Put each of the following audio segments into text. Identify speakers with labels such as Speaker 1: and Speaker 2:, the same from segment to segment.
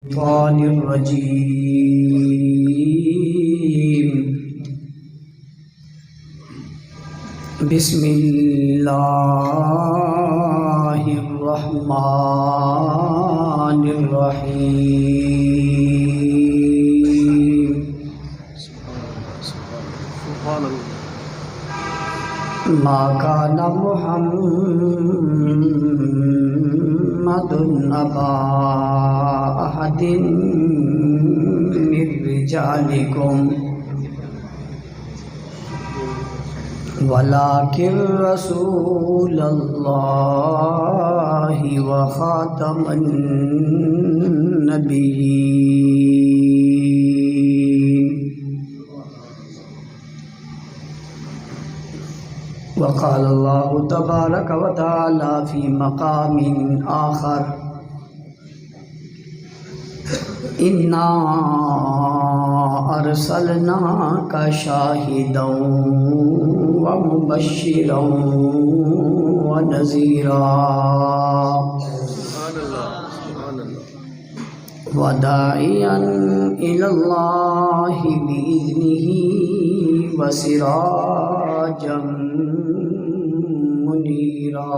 Speaker 1: الشيطان الرجيم. بسم الله الرحمن الرحيم.
Speaker 2: سبحان اللہ.
Speaker 1: ما كان محمد أبا أحد من رجالكم ولكن رسول الله وخاتم النبيين. وقال الله تبارك وتعالى في مقام آخر: إنا أرسلناك شاهدا ومبشرا ونذيرا
Speaker 2: سبحان اللہ. سبحان اللہ.
Speaker 1: وداعيا إلى الله بإذنه وسراجا منيرا.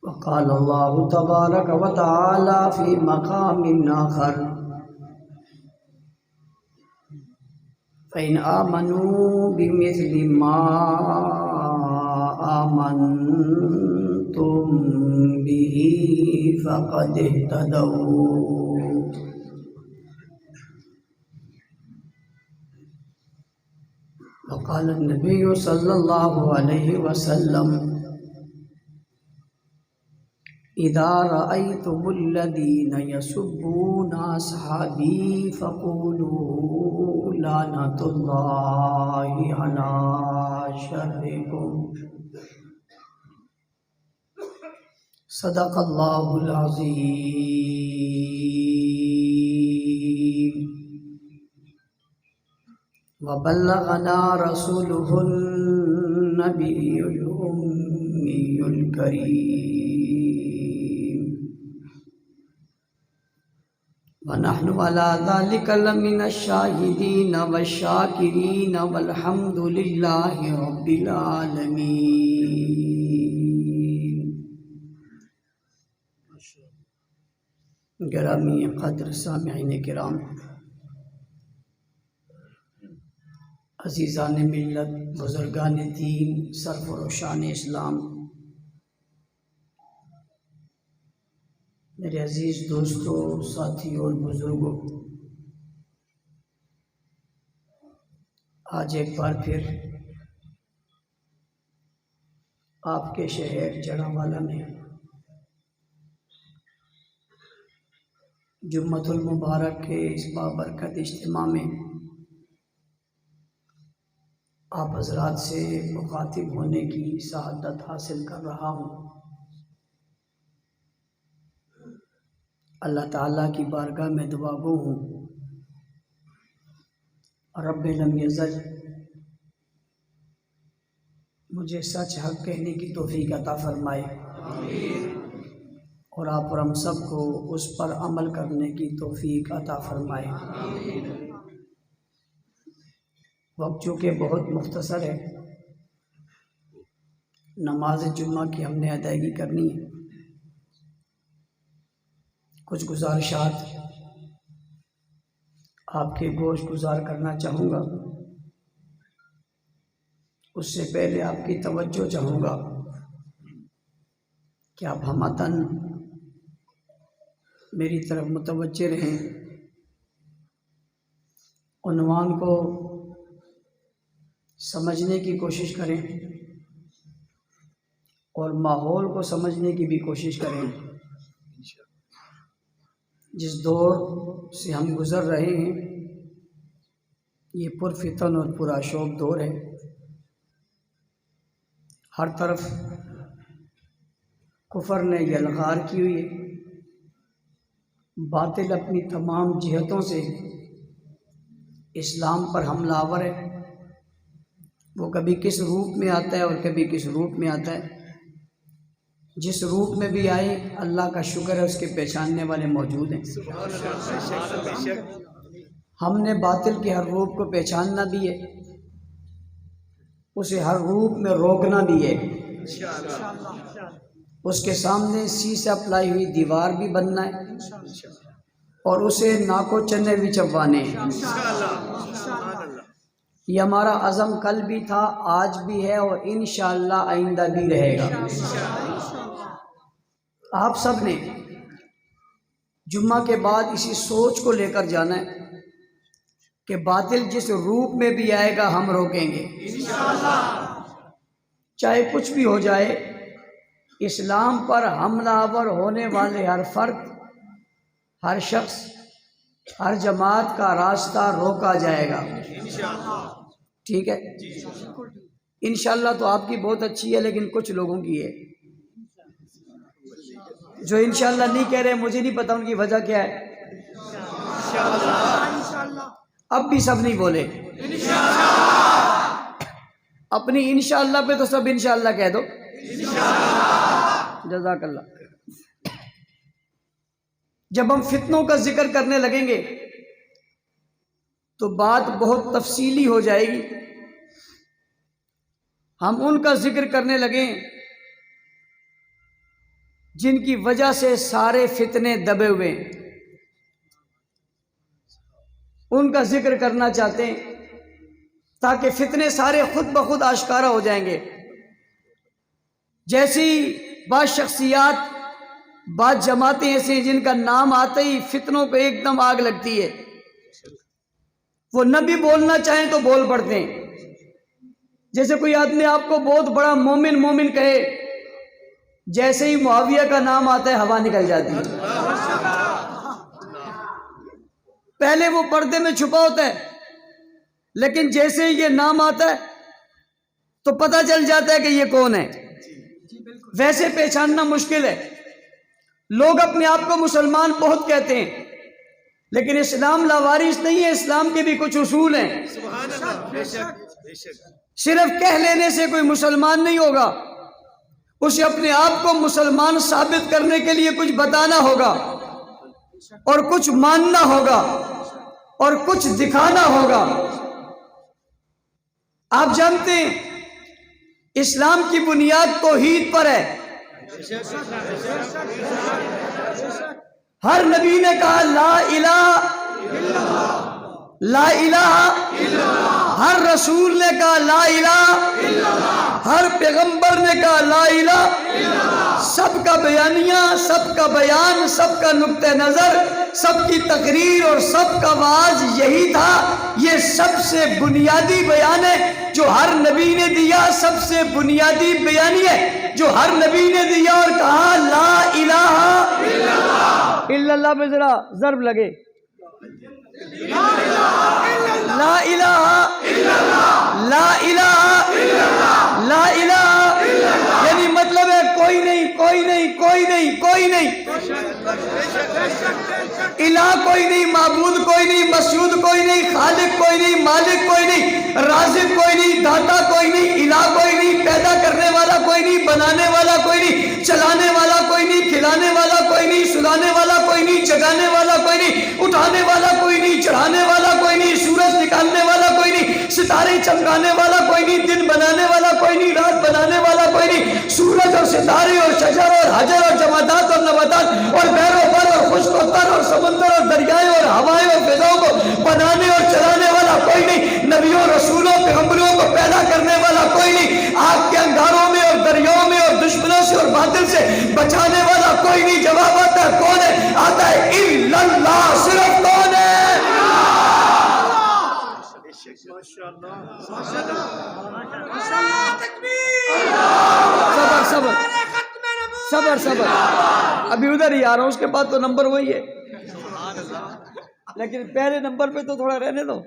Speaker 1: وقال الله تبارك وتعالى في مقام آخر: فإن آمنوا بمثل ما آمنتم به فقد اهتدوا. وقال النبي صلى الله عليه وسلم: إذا رأيتم الذين يسبون أصحابي فقولوا لعنة الله على شركم. صدق الله العظيم. وبلغنا رسوله النبي الأمي الكريم، ونحن على ذلك لمن الشاهدين والشاكرين والحمد لله رب العالمين. گرامی قدر سامعین کرام، عزیزان ملت، بزرگان دین، سرفروشان اسلام، میرے عزیز دوستوں، ساتھیوں اور بزرگوں، آج ایک بار پھر آپ کے شہر جڑاوالا میں جمعۃ المبارک کے اس بابرکت اجتماع میں آپ حضرات سے مخاطب ہونے کی سعادت حاصل کر رہا ہوں. اللہ تعالیٰ کی بارگاہ میں دعا گو ہوں، رب لم یزل مجھے سچ حق کہنے کی توفیق عطا فرمائے، اور آپ اور ہم سب کو اس پر عمل کرنے کی توفیق عطا فرمائے. وقت چونکہ بہت مختصر ہے، نماز جمعہ کی ہم نے ادائیگی کرنی ہے. کچھ گزارشات آپ کے گوش گزار کرنا چاہوں گا. اس سے پہلے آپ کی توجہ چاہوں گا کہ آپ ہمتاً میری طرف متوجہ رہیں. عنوان کو سمجھنے کی کوشش کریں اور ماحول کو سمجھنے کی بھی کوشش کریں. جس دور سے ہم گزر رہے ہیں یہ پرفتن اور پرآشوب دور ہے. ہر طرف کفر نے یلغار کی ہوئی ہے. باطل اپنی تمام جہتوں سے اسلام پر حملہ آور ہے. وہ کبھی کس روپ میں آتا ہے اور کبھی کس روپ میں آتا ہے. جس روپ میں بھی آئے اللہ کا شکر ہے اس کے پہچاننے والے موجود ہیں. ہم نے باطل کے ہر روپ کو پہچاننا بھی ہے، اسے ہر روپ میں روکنا بھی ہے. اس کے سامنے سیسہ پلائی ہوئی دیوار بھی بننا ہے اور اسے ناکو چنے بھی چبوانے ہیں. یہ ہمارا عزم کل بھی تھا، آج بھی ہے اور انشاءاللہ آئندہ بھی رہے گا. آپ سب نے جمعہ کے بعد اسی سوچ کو لے کر جانا ہے کہ باطل جس روپ میں بھی آئے گا ہم روکیں گے، چاہے کچھ بھی ہو جائے. اسلام پر حملہ آور ہونے والے ہر فرد، ہر شخص، ہر جماعت کا راستہ روکا جائے گا. ٹھیک ہے؟ انشاءاللہ تو آپ کی بہت اچھی ہے، لیکن کچھ لوگوں کی ہے جو انشاءاللہ نہیں کہہ رہے. مجھے نہیں پتا ان کی وجہ کیا ہے. اب بھی سب نہیں بولے. اپنی انشاءاللہ پہ تو سب انشاءاللہ کہہ دو. جزاک اللہ. جب ہم فتنوں کا ذکر کرنے لگیں گے تو بات بہت تفصیلی ہو جائے گی. ہم ان کا ذکر کرنے لگیں جن کی وجہ سے سارے فتنے دبے ہوئے ہیں، ان کا ذکر کرنا چاہتے ہیں تاکہ فتنے سارے خود بخود آشکارا ہو جائیں گے. جیسی بعض شخصیات، بعض جماعتیں ایسے ہیں جن کا نام آتے ہی فتنوں کو ایک دم آگ لگتی ہے، وہ نہ بھی بولنا چاہیں تو بول پڑتے ہیں. جیسے کوئی آدمی آپ کو بہت بڑا مومن مومن کہے، جیسے ہی معاویہ کا نام آتا ہے ہوا نکل جاتی ہے. پہلے وہ پردے میں چھپا ہوتا ہے، لیکن جیسے ہی یہ نام آتا ہے تو پتہ چل جاتا ہے کہ یہ کون ہے. ویسے پہچاننا مشکل ہے. لوگ اپنے آپ کو مسلمان بہت کہتے ہیں، لیکن اسلام لاوارث نہیں ہے. اسلام کے بھی کچھ اصول ہیں. صرف کہہ لینے سے کوئی مسلمان نہیں ہوگا، اسے اپنے آپ کو مسلمان ثابت کرنے کے لیے کچھ بتانا ہوگا اور کچھ ماننا ہوگا اور کچھ دکھانا ہوگا. آپ جانتے ہیں اسلام کی بنیاد توحید پر ہے. ہر نبی نے کہا لا الہ، لا الہ. ہر رسول نے کہا لا الہ، ہر پیغمبر نے کہا لا الہ. سب کا بیانیہ، سب کا بیان، سب کا نقطہ نظر، سب کی تقریر اور سب کا واعظ یہی تھا. یہ سب سے بنیادی بیان ہے جو ہر نبی نے دیا. سب سے بنیادی بیانی ہے جو ہر نبی نے دیا اور کہا لا الہ الا اللہ. میں ذرا ضرب لگے. لا الہ لا الہ لا الہ، یعنی مطلب ہے کوئی نہیں، کوئی نہیں، کوئی نہیں، کوئی نہیں. الہ کوئی نہیں، معبود کوئی نہیں، مسعود کوئی نہیں، خالق کوئی نہیں، مالک کوئی نہیں، رازق کوئی نہیں، داتا کوئی نہیں. الہ کوئی نہیں، پیدا کرنے والا کوئی نہیں، بنانے والا کوئی نہیں، چلانے والا کوئی نہیں، کھلانے والا کوئی نہیں، سلانے والا کوئی نہیں، جگانے والا کوئی نہیں، اٹھانے والا کوئی نہیں، چڑھانے والا کوئی نہیں، سورج نکالنے والا کوئی نہیں، ستارے چمکانے والا کوئی نہیں، دن بنانے والا کوئی نہیں، رات بنانے والا کوئی نہیں. سورج اور ستارے اور شجر اور حجر اور جمادات اور نباتات اور بحر و بر اور خشک و تر اور سمندر اور دریائے اور ہوائیں اور فضاؤں کو بنانے اور چلانے والا کوئی نہیں. نبیوں، رسولوں، پیغمبروں کو پیدا کرنے والا کوئی نہیں. آگ کے انگاروں میں اور دریاؤں میں اور دشمنوں سے اور باطل سے بچانے والا کوئی نہیں. جواب آتا ہے کون ہے؟ آتا ہے الا اللہ. صرف کون ہے؟ صبر صبر صبر، ابھی ادھر ہی آ رہا ہوں. اس کے بعد تو نمبر وہی ہے، لیکن پہلے نمبر پہ تو تھوڑا رہنے دو.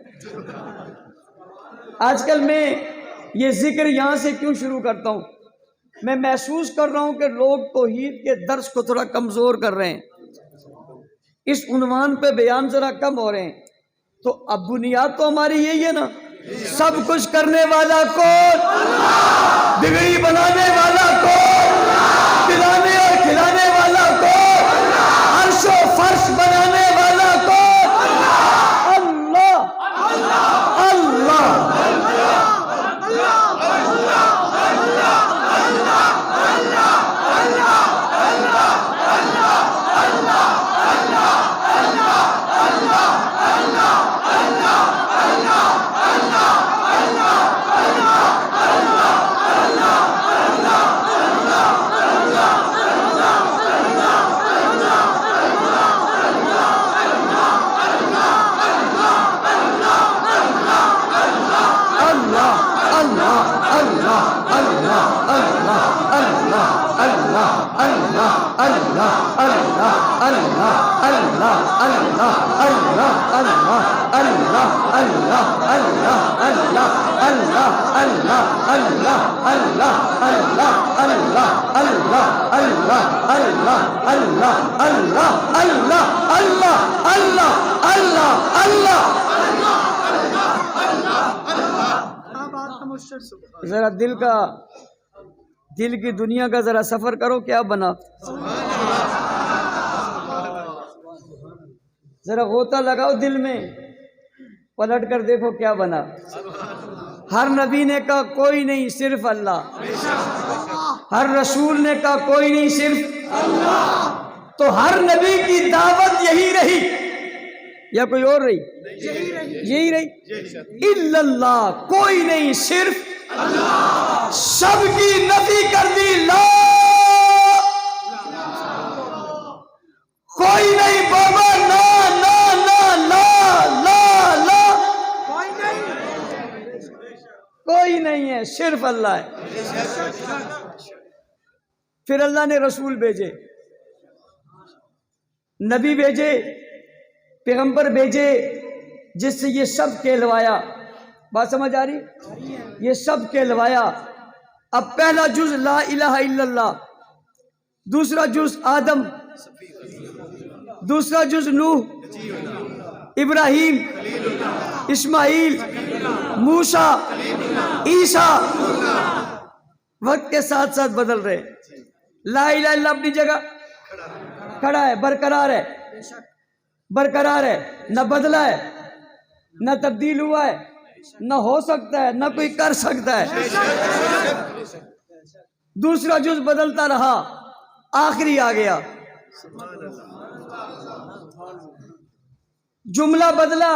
Speaker 1: آج کل میں یہ ذکر یہاں سے کیوں شروع کرتا ہوں؟ میں محسوس کر رہا ہوں کہ لوگ توحید کے درس کو تھوڑا کمزور کر رہے ہیں. اس عنوان پہ بیان ذرا کم ہو رہے ہیں. تو اب بنیاد تو ہماری یہی ہے نا، سب کچھ کرنے والا کون؟ بگڑی بنانے والا کون؟ پلانے ذرا دل کی دنیا کا ذرا سفر کرو، کیا بنا؟ ذرا غوطہ لگاؤ دل میں، پلٹ کر دیکھو کیا بنا۔ ہر نبی نے کہا کوئی نہیں صرف اللہ، ہر رسول نے کہا کوئی نہیں صرف اللہ، تو ہر نبی کی دعوت یہی رہی یا کوئی اور رہی؟ یہی رہی، الا اللہ، کوئی نہیں صرف اللہ، سب کی نفی کر دی، لا کوئی نہیں بابا، لا لا لا لا لا لا کوئی نہیں ہے، صرف اللہ ہے۔ پھر اللہ نے رسول بھیجے، نبی بھیجے، پیغمبر بھیجے، جس سے یہ سب کہلوایا۔ بات سمجھ آ رہی؟ یہ سب کہلوایا۔ اب پہلا جز لا الہ الا اللہ، دوسرا جز آدم، دوسرا جز نوح، ابراہیم، اسماعیل، موسیٰ، عیسیٰ، وقت کے ساتھ ساتھ بدل رہے۔ لا الہ الا اللہ اپنی جگہ کھڑا ہے، برقرار ہے، برقرار ہے، نہ بدلا ہے، نہ تبدیل ہوا ہے، نہ ہو سکتا ہے، نہ کوئی کر سکتا ہے۔ دوسرا جز بدلتا رہا، آخری آ گیا، جملہ بدلا،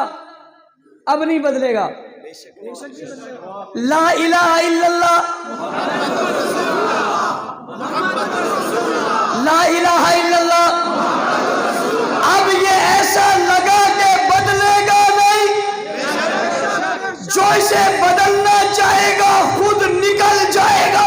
Speaker 1: اب نہیں بدلے گا۔ لا الہ الا اللہ، لا الہ الا اللہ، اب یہ ایسا لگا کہ بدلے گا نہیں، جو اسے بدلنا چاہے گا خود نکل جائے گا،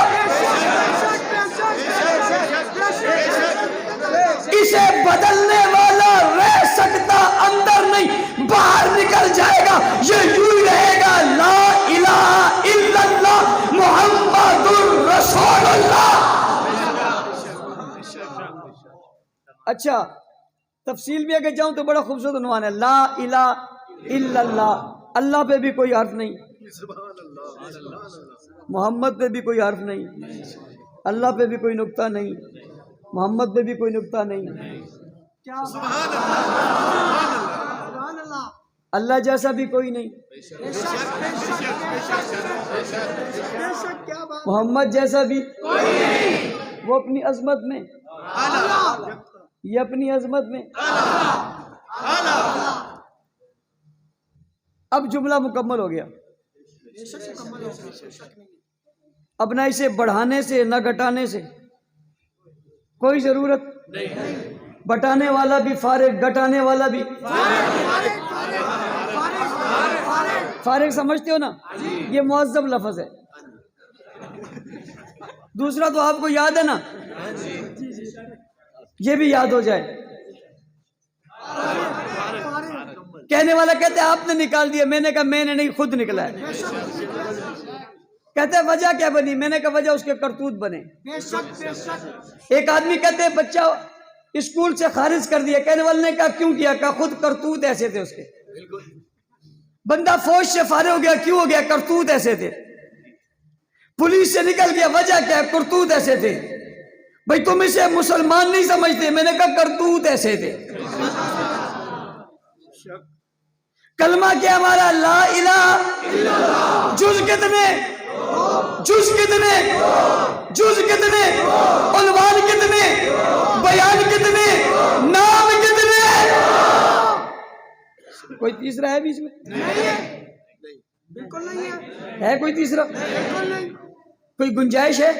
Speaker 1: اسے بدلنے والا رہ سکتا اندر نہیں، باہر نکل جائے گا، یہ یوں ہی رہے گا، لا الہ الا اللہ محمد الرسول اللہ۔ اچھا تفصیل بھی اگر جاؤں تو بڑا خوبصورت عنوان ہے، لا الہ الا اللہ۔ اللہ پہ بھی کوئی حرف نہیں، محمد پہ بھی کوئی حرف نہیں، اللہ پہ بھی کوئی نقطہ نہیں، محمد پہ بھی کوئی نقطہ نہیں، اللہ جیسا بھی کوئی نہیں، محمد جیسا بھی وہ اپنی عظمت میں، یہ اپنی عظمت میں۔ اب جملہ مکمل ہو گیا، اب نہ اسے بڑھانے سے نہ گھٹانے سے کوئی ضرورت، بٹانے والا بھی فارغ، گھٹانے والا بھی فارغ، سمجھتے ہو نا؟ یہ معذب لفظ ہے۔ دوسرا تو آپ کو یاد ہے نا، یہ بھی یاد ہو جائے۔ کہنے والا کہتے ہیں آپ نے نکال دیا، میں نے کہا میں نے نہیں، خود نکلا ہے۔ کہتے ہیں وجہ کیا بنی، میں نے کہا وجہ اس کے کرتوت بنے۔ ایک آدمی کہتے ہیں بچہ اسکول سے خارج کر دیا، کہنے والے نے کہا کیوں کیا، کہا خود کرتوت ایسے تھے اس کے۔ بندہ فوج سے فارغ ہو گیا، کیوں ہو گیا، کرتوت ایسے تھے۔ پولیس سے نکل گیا، وجہ کیا، کرتوت ایسے تھے۔ بھئی تم اسے مسلمان نہیں سمجھتے، میں نے کہا کرتوت ایسے تھے۔ کلمہ کیا ہمارا، لا الہ الا اللہ۔ جز کتنے، جز کتنے، جز کتنے، عنوان کتنے، بیان کتنے، نام کتنے؟ کوئی تیسرا ہے بیچ میں؟
Speaker 3: بالکل نہیں
Speaker 1: ہے کوئی تیسرا؟
Speaker 3: بالکل نہیں،
Speaker 1: کوئی گنجائش ہے؟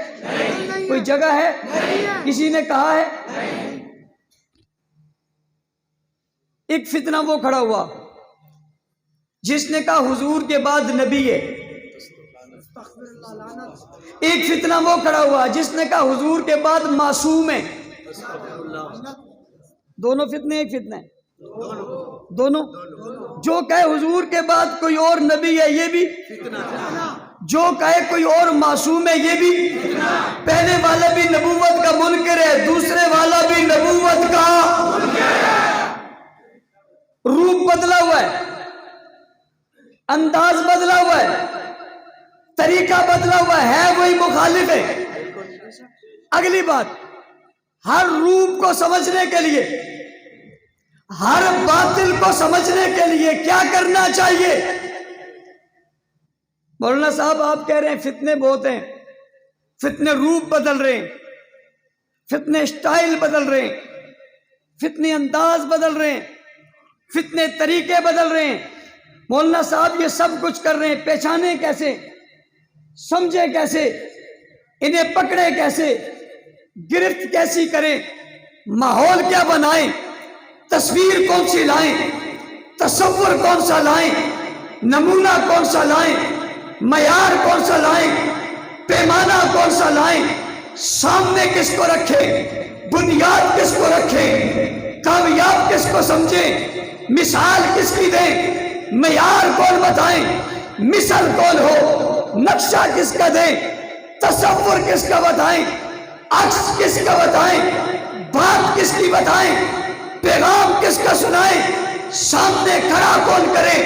Speaker 1: کوئی جگہ ہے؟ کسی نے کہا ہے؟ ایک فتنہ وہ کھڑا ہوا جس نے کہا حضور کے بعد نبی ہے۔ ایک فتنہ وہ کھڑا ہوا جس نے کہا حضور کے بعد معصوم ہے۔ دونوں فتنے ایک فتنہ ہے؟ دونوں. جو کہے حضور کے بعد کوئی اور نبی ہے یہ بھی، جو کہے کوئی اور معصوم ہے یہ بھی. پہلے والا بھی نبوت کا منکر ہے، دوسرے والا بھی نبوت کا روپ بدلا ہوا ہے، انداز بدلا ہوا ہے، طریقہ بدلا ہوا ہے، وہی مخالف ہے. اگلی بات، ہر روپ کو سمجھنے کے لیے، ہر باطل کو سمجھنے کے لیے کیا کرنا چاہیے؟ مولانا صاحب آپ کہہ رہے ہیں فتنے بہت ہیں، فتنے روپ بدل رہے ہیں، فتنے سٹائل بدل رہے ہیں، فتنے انداز بدل رہے ہیں، فتنے طریقے بدل رہے ہیں. مولانا صاحب یہ سب کچھ کر رہے ہیں، پہچانے کیسے، سمجھے کیسے، انہیں پکڑے کیسے، گرفت کیسی کریں، ماحول کیا بنائیں، تصویر کون سی لائیں، تصور کون سا لائیں، نمونہ کون سا لائیں، معیار کون سا لائیں، پیمانہ کون سا لائیں، سامنے کس کو رکھیں، بنیاد کس کو رکھیں، کامیاب کس کو سمجھیں، مثال کس کی دیں، معیار کون بتائیں، مثل کون ہو، نقشہ کس کا دیں، تصور کس کا بتائیں، عکس کس کا بتائیں، بات کس کی بتائیں، پیغام کس کا سنائیں، سامنے کھڑا کون کریں،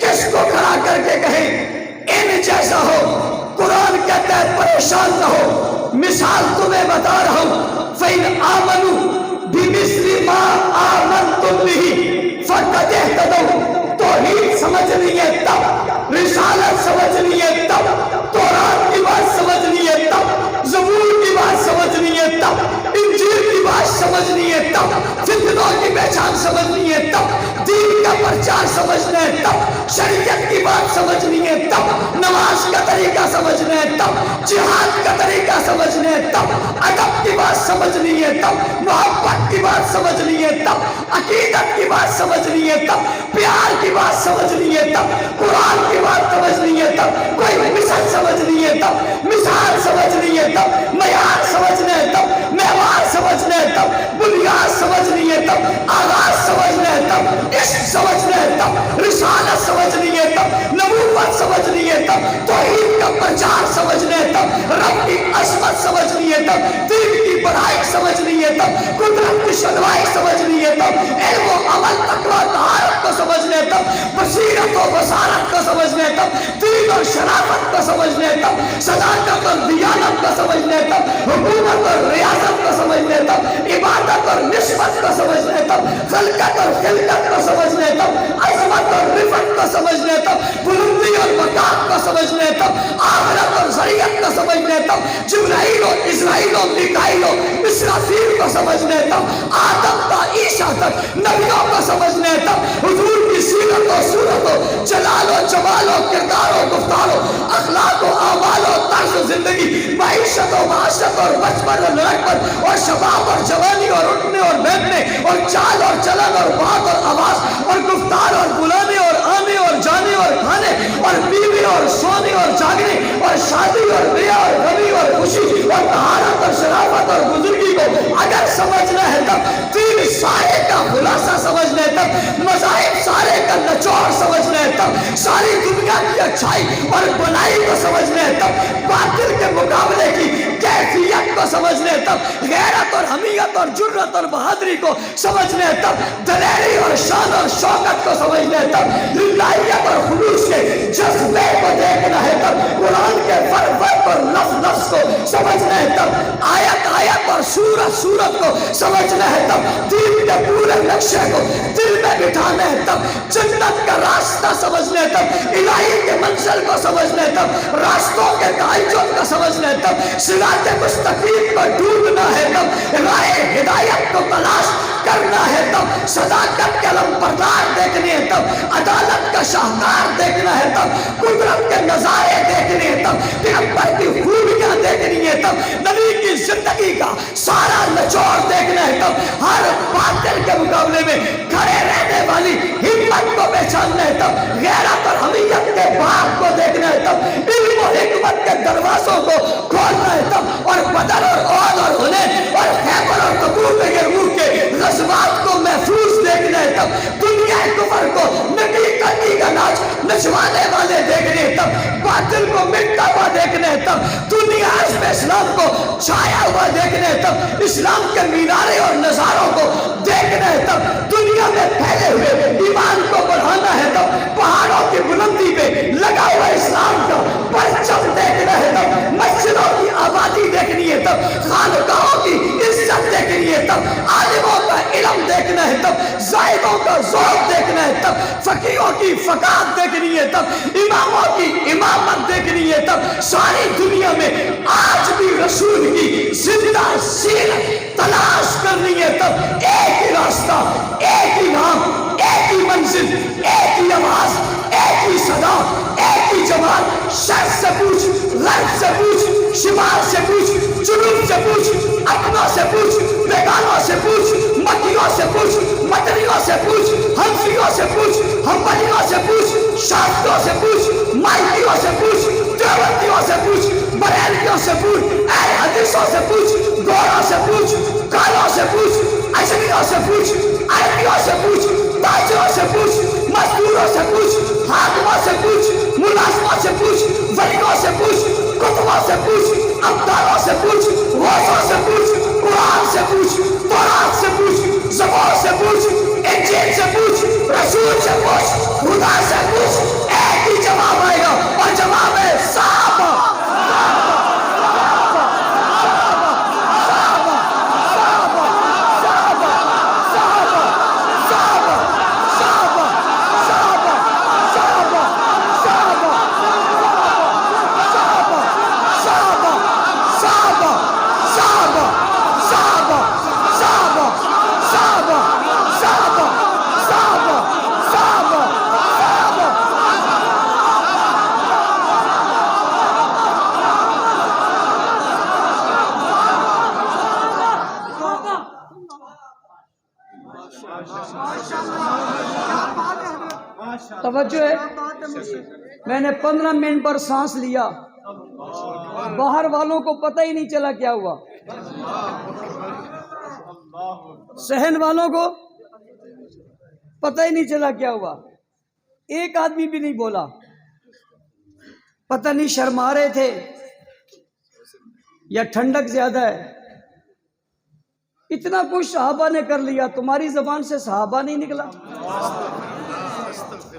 Speaker 1: کس کو کھڑا کر کے کہیں ان جیسا ہو. قرآن کہتا ہے پریشان نہ ہو، مثال تمہیں بتا رہا ہوں. فَإِنْ آمَنُوا بِمِثْلِ مَا آمَنْتُمْ بِهِ فَقَدِ اهْتَدَوْا. توحید سمجھنی ہے تب، رسالت سمجھنی ہے تب، تورات کی بات سمجھنی ہے تب، زبور کی بات سمجھنی ہے تب، انجیل کی بات سمجھنی ہے تب، فتنوں کی پہچان سمجھنی ہے تب، دین کا پرچار سمجھنا ہے تب، شریعت کی بات سمجھنی ہے تب، نماز کا طریقہ سمجھنا ہے تب، جہاد کا طریقہ سمجھنا ہے تب، ادب کی بات سمجھنی ہے تب، محبت کی بات سمجھنی ہے تب، عقیدت کی بات سمجھنی ہے تب، پیار کی بات سمجھنی ہے تب، قرآن کی بات سمجھنی ہے تب، کوئی مثال سمجھنی ہے تب، مثال سمجھنی ہے تب، معیار سمجھنا ہے تب، معیار سمجھنا ہے تب، بنیاد سمجھنی ہے تب، آغاز سمجھنا ہے تب، عشق سمجھنا ہے تب، رسالت سمجھنی ہے تب، نبوت سمجھنی ہے تب، توحید کا پرچار سمجھنا ہے تب، رب کی عظمت سمجھنی ہے تب، دین کی بڑائی سمجھنی ہے تب، قدرت کی شنوائی سمجھنی ہے تب، علم و عمل تقویٰ طہارت کو سمجھنا ہے تب، بصیرت و بصارت کو سمجھنا ہے تب، دین اور شرافت کو سمجھنا ہے تب، صداقت اور دیانت کو سمجھنا ہے تب، حکومت اور ریاست کو سمجھنا ہے تب، عبادت اور نسبت کو سمجھنا ہے تب، خلقت اور خلقت کو سمجھنا ہے تب، عظمت اور رفت کو سمجھنا ہے تب، بلندی اور مقام کو سمجھنا ہے تب، آخرت اور شریعت کو سمجھنا ہے تب، جبرائیل اور اسرائیل اور میکائیل اور اسرافیل کو سمجھنا ہے تب، آدم تا عیسیٰ تک نبیوں کو سمجھنا ہے تب، حضور کی سیرت و صورت و جلال و جمال و کردار و گفتار و اخلاق و اعمال و طرز زندگی، معیشت و معاشرت اور بچپن اور لڑکپن اور شباب اور جوانی اور اٹھنے اور بیٹھنے اور چال اور چلن اور بات اور آواز اور گفتار اور بلانے اور آنے اور جانے اور کھانے اور بیوی اور سونے اور جاگنے اور شادی اور بیاہ اور غمی اور خوشی اور طہارت اور شرافت اور بزرگی کو اگر سمجھنا ہے تب، دین سارے کا خلاصہ سمجھنا ہے تب، مذاہب سارے کا نچوڑ سمجھنا ہے تب، ساری دنیا کی اچھائی اور بنائی کو سمجھنا ہے تب، باطل کے مقابلے کی کیفیت کو سمجھنا ہے تب، غیرت اور حمیت اور جرت اور بہادری کو سمجھنا ہے تب، دلیری اور شان اور شوکت کو سمجھنا ہے تب، للہیت اور خلوص کے جذبے کو دیکھنا ہے تب، قرآن کے فرق اور لفظ لفظ کو سمجھنا ہے تب، آیت آیت اور سورت سورت کو سمجھنا ہے تب، دین کے پورے نقشے کو دل میں بٹھانا ہے تب، جنت کا راستہ سمجھنا ہے تب، الہی کے منزل کو سمجھنا ہے تب، راستوں کے تعجب کو سمجھنا ہے تب، صراط مستقیم کو ڈھونڈنا ہے تب، راہ ہدایت کو تلاش کرنا ہے تب، صداقت کے علم بردار دیکھنے ہیں تب، عدالت کا شاہکار دیکھنا ہے تب، قدرت کے نظارے دیکھنے ہیں تب، پیغمبر کی خوبیاں دیکھنی ہے تب، نبی کی زندگی کا سارا نچوڑ دیکھنا ہے تب، ہر باطل کے مقابلے میں کھڑے رہنے والی ہمت کو پہچاننا ہے تب، غیرت اور حمیت کے باغ کو دیکھنا ہے تب، علم و حکمت کے دروازوں کو کھولنا ہے تب، اور بدر اور عود اور حنین اور خیبر اور تبوک دیکھنا ہے تب اسلام کے مینارے اور نظاروں کو دیکھنا ہے تب دنیا میں پھیلے ہوئے ایمان کو بڑھانا ہے تب پہاڑوں کی بلندی پہ لگا ہوا اسلام کا پرچم دیکھنا ہے تب مسجدوں کی آبادی دیکھنی ہے تب خانقاہوں کی عزت دیکھنی ہے تب عالموں کا علم دیکھنا ہے تب زاہدوں کا ذوق دیکھنا ہے تب فقیروں کی فقاہت دیکھنی ہے تب اماموں کی امامت دیکھنی ہے تب ساری دنیا میں آج بھی رسول کی زندہ سیرت تلاش کرنی ہے تب ایک ہی راستہ، ایک ہی نام، ایک ہی منزل، ایک ہی آواز، ایک ہی صدا، ایک ہی جماعت، شرق سے پوچھ، غرب سے پوچھ، شمال سے پوچھ، جنوب سے پوچھ، اپنوں سے پوچھ، بیگانوں سے پوچھ، مکیوں سے پوچھ، مدنیوں سے پوچھ، حنفیوں سے پوچھ، حنبلیوں سے پوچھ، شافعیوں سے پوچھ، مالکیوں سے پوچھ، دیوبندیوں سے پوچھ، بریلویوں سے پوچھ، اہل حدیثوں سے پوچھ، گوروں سے پوچھ، کالوں سے پوچھ، اجمیوں سے پوچھ، عربیوں سے پوچھ، تاجروں سے پوچھ، مزدوروں سے پوچھ، حاکموں سے پوچھ، ملازموں سے پوچھ، ولیوں سے پوچھ، کتبوں سے پوچھ، ابدالوں سے پوچھ، غوثوں سے پوچھ، قرآن سے پوچھ، تورات سے پوچھ، زبور سے پوچھ، انجیل سے پوچھ، رسول سے پوچھ، خدا سے پوچھ، ایک ہی جواب آئے گا اور جواب ہے صحابہ۔ توجہ ہے، میں نے 15 منٹ پر سانس لیا، باہر والوں کو پتہ ہی نہیں چلا کیا ہوا، صحن والوں کو پتہ ہی نہیں چلا کیا ہوا، ایک آدمی بھی نہیں بولا، پتہ نہیں شرما رہے تھے یا ٹھنڈک زیادہ ہے۔ اتنا کچھ صحابہ نے کر لیا، تمہاری زبان سے صحابہ نہیں نکلا۔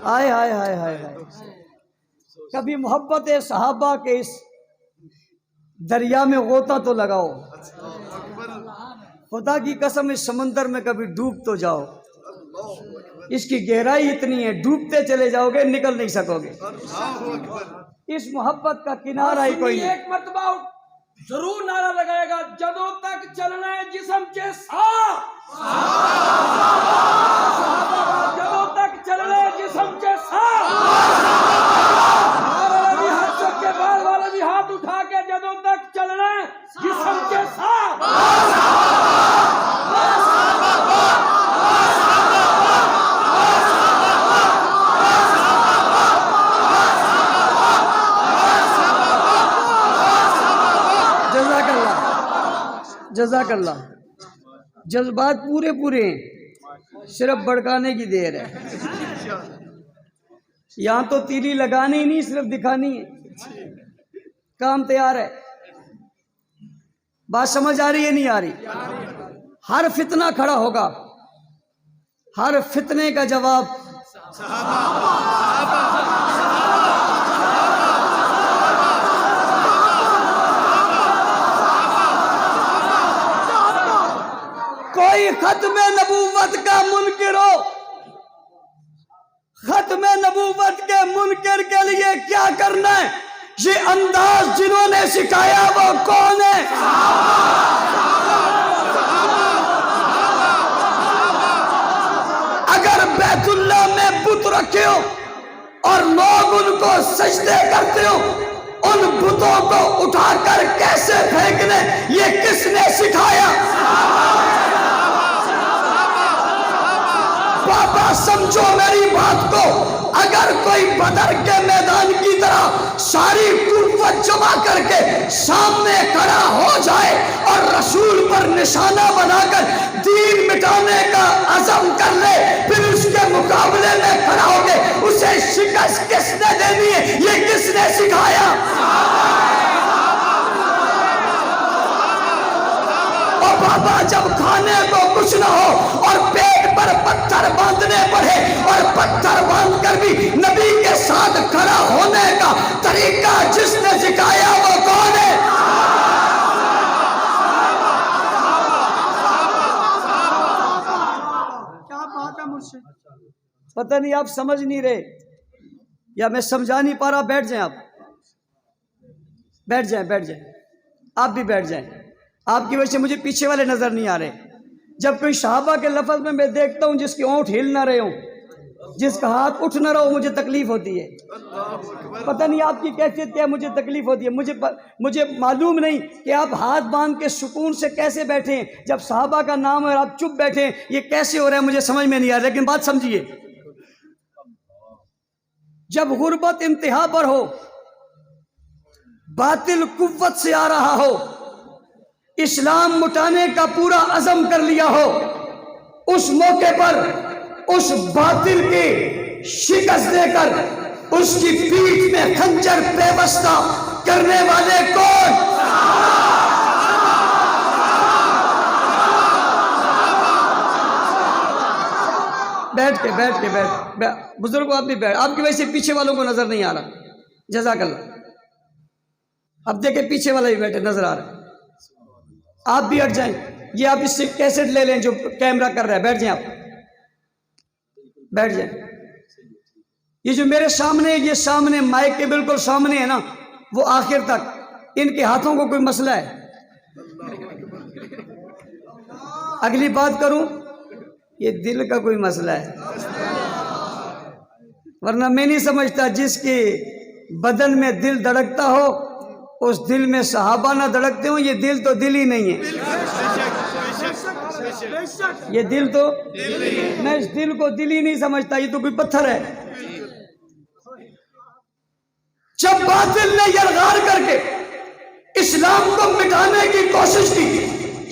Speaker 1: ہائے ہائے ہائے ہائے ہائے، کبھی محبت صحابہ کے اس دریا میں غوطہ تو لگاؤ، خدا کی قسم اس سمندر میں کبھی ڈوب تو جاؤ، اس کی گہرائی اتنی ہے ڈوبتے چلے جاؤ گے نکل نہیں سکو گے، اس محبت کا کنارہ ہی کوئی نہیں۔
Speaker 3: ایک مرتبہ ضرور نعرہ لگائے گا، جدوں تک چلنا ہے جسم کے ساتھ، جدوں تک چلنا ہے جسم کے ساتھ، ہاتھ چک کے بال والے بھی ہاتھ اٹھا کے جدوں تک چلنا ہے جسم کے ساتھ۔
Speaker 1: جزاک اللہ، جذبات پورے پورے ہیں، صرف بڑکانے کی دیر ہے، یہاں تو تیلی لگانی ہی نہیں صرف دکھانی ہے، کام تیار ہے۔ بات سمجھ آ رہی ہے نہیں آ رہی؟ ہر فتنہ کھڑا ہوگا، ہر فتنے کا جواب کوئی ختم نبوت کا منکر ہو، ختم نبوت کے منکر کے لیے کیا کرنا ہے، یہ انداز جنہوں نے سکھایا وہ کون ہے؟ اگر بیت اللہ میں بت رکھے ہو اور لوگ ان کو سجدے کرتے ہو، ان بتوں کو اٹھا کر کیسے پھینکنے، یہ کس نے سکھایا؟ بابا سمجھو میری بات کو، اگر کوئی بدر کے میدان کی طرح ساری قوت جمع کر کے سامنے کھڑا ہو جائے اور رسول پر نشانہ بنا کر دین مٹانے کا عزم کر لے، پھر اس کے مقابلے میں کھڑا ہو کے اسے شکست کس نے دینی ہے، یہ کس نے سکھایا؟ بابا جب کھانے کو کچھ نہ ہو اور پیٹ پر پتھر باندھنے پڑے اور پتھر باندھ کر بھی نبی کے ساتھ کھڑا ہونے کا طریقہ جس نے سکھایا وہ کون ہے؟ پتہ نہیں آپ سمجھ نہیں رہے یا میں سمجھا نہیں پا رہا. بیٹھ جائیں آپ، بیٹھ جائیں آپ بھی بیٹھ جائیں. آپ کی وجہ سے مجھے پیچھے والے نظر نہیں آ رہے. جب کوئی صحابہ کے لفظ میں دیکھتا ہوں جس کے اونٹ ہل نہ رہے ہوں، جس کا ہاتھ اٹھ نہ رہا ہو، مجھے تکلیف ہوتی ہے. پتہ نہیں آپ کی کیفیت کیا ہے، مجھے تکلیف ہوتی ہے. مجھے معلوم نہیں کہ آپ ہاتھ باندھ کے سکون سے کیسے بیٹھے ہیں. جب صحابہ کا نام ہے اور آپ چپ بیٹھے ہیں، یہ کیسے ہو رہا ہے مجھے سمجھ میں نہیں آ رہا. لیکن بات سمجھیے، جب غربت انتہا پر ہو، باطل قوت سے آ رہا ہو، اسلام مٹانے کا پورا عزم کر لیا ہو، اس موقع پر اس باطل کی شکست دے کر اس کی پیٹھ میں خنجر پیوستہ کرنے والے کون؟ بیٹھ کے بزرگوں آپ بھی بیٹھ. آپ کی وجہ سے پیچھے والوں کو نظر نہیں آ رہا. جزاک اللہ. اب دیکھیں پیچھے والا بھی بیٹھے نظر آ رہا ہے. آپ بھی ہٹ جائیں. یہ آپ اس سے کیسٹ لے لیں جو کیمرہ کر رہا ہے. بیٹھ جائیں آپ، بیٹھ جائیں. یہ جو میرے سامنے، یہ سامنے مائک کے بالکل سامنے ہے نا، وہ آخر تک ان کے ہاتھوں کو کوئی مسئلہ ہے؟ اگلی بات کروں، یہ دل کا کوئی مسئلہ ہے. ورنہ میں نہیں سمجھتا جس کے بدن میں دل دھڑکتا ہو اس دل میں صحابہ نہ دھڑکتے ہوں. یہ دل تو دل ہی نہیں ہے. یہ دل تو میں اس دل کو دل ہی نہیں سمجھتا. یہ تو کوئی پتھر ہے. جب باطل نے یلغار کر کے اسلام کو مٹانے کی کوشش کی،